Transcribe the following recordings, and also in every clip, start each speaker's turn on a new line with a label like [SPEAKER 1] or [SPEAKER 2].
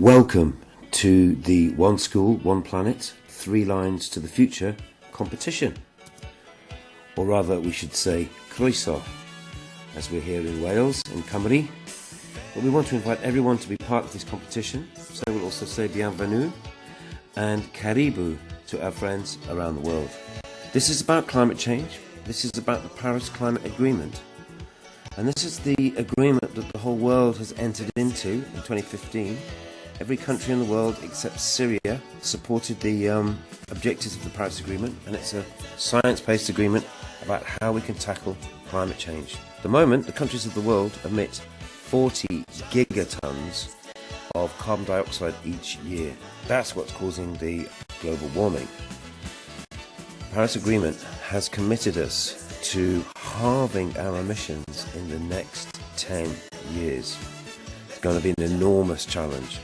[SPEAKER 1] Welcome to the One School, One Planet, 3 Lines to the Future competition. Or rather, we should say, croeso, as we're here in Wales, in Cymru. But we want to invite everyone to be part of this competition, so we'll also say bienvenue and caribou to our friends around the world. This is about climate change. This is about the Paris Climate Agreement. And this is the agreement that the whole world has entered into in 2015. Every country in the world except Syria supported the objectives of the Paris Agreement, and it's a science-based agreement about how we can tackle climate change. At the moment, the countries of the world emit 40 gigatons of carbon dioxide each year. That's what's causing the global warming. The Paris Agreement has committed us to halving our emissions in the next 10 years. It's going to be an enormous challenge.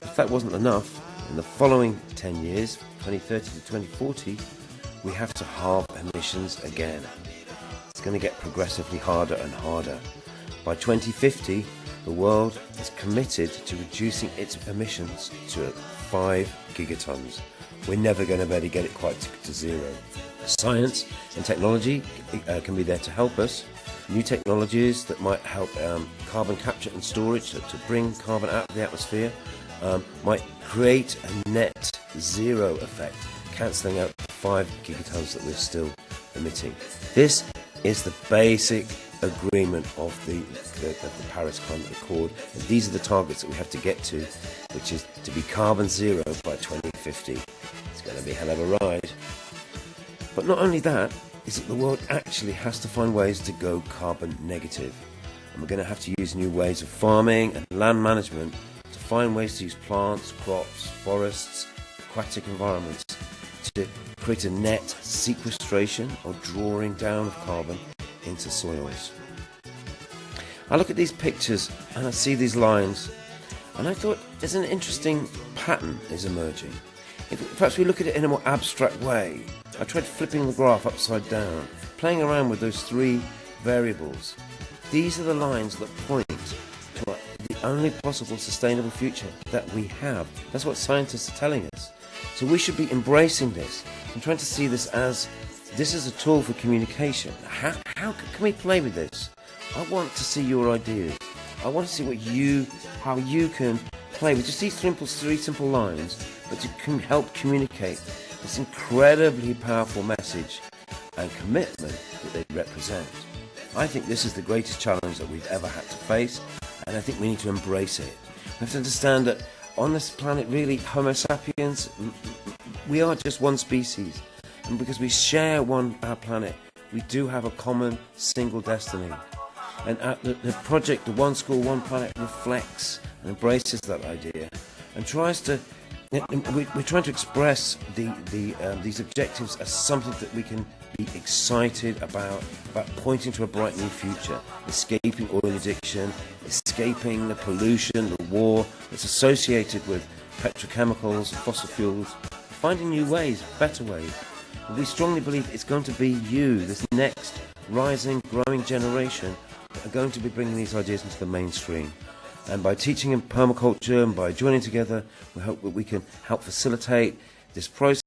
[SPEAKER 1] If that wasn't enough, in the following 10 years, 2030 to 2040, we have to halve emissions again. It's going to get progressively harder and harder. By 2050, the world is committed to reducing its emissions to 5 gigatons. We're never going to be able to get it quite to zero. Science and technology can be there to help us. New technologies that might help carbon capture and storage to bring carbon out of the atmosphere might create a net zero effect, cancelling out the 5 gigatons that we're still emitting. This is the basic agreement of the Paris Climate Accord, and these are the targets that we have to get to, which is to be carbon zero by 2050. It's going to be a hell of a ride. But not only that, is that the world actually has to find ways to go carbon negative. And we're going to have to use new ways of farming and land management to find ways to use plants, crops, forests, aquatic environments to create a net sequestration or drawing down of carbon into soils. I look at these pictures and I see these lines, and I thought there's an interesting pattern is emerging. If perhaps we look at it in a more abstract way, I tried flipping the graph upside down, playing around with those 3 variables. These are the lines that point to the only possible sustainable future that we have. That's what scientists are telling us. So we should be embracing this and trying to see this as a tool for communication. How can we play with this? I want to see your ideas. I want to see how you can play with just these 3 simple lines, but to help communicate this incredibly powerful message and commitment that they represent. I think this is the greatest challenge that we've ever had to face, and I think we need to embrace it. We have to understand that on this planet, really, Homo sapiens, we are just one species, and because we share our planet, we do have a common single destiny. And the project, the One School, One Planet, reflects and embraces that idea and tries to. We're trying to express these objectives as something that we can be excited about pointing to a bright new future, escaping oil addiction, escaping the pollution, the war that's associated with petrochemicals, fossil fuels, finding new ways, better ways. And we strongly believe it's going to be you, this next rising, growing generation, that are going to be bringing these ideas into the mainstream. And by teaching in permaculture and by joining together, we hope that we can help facilitate this process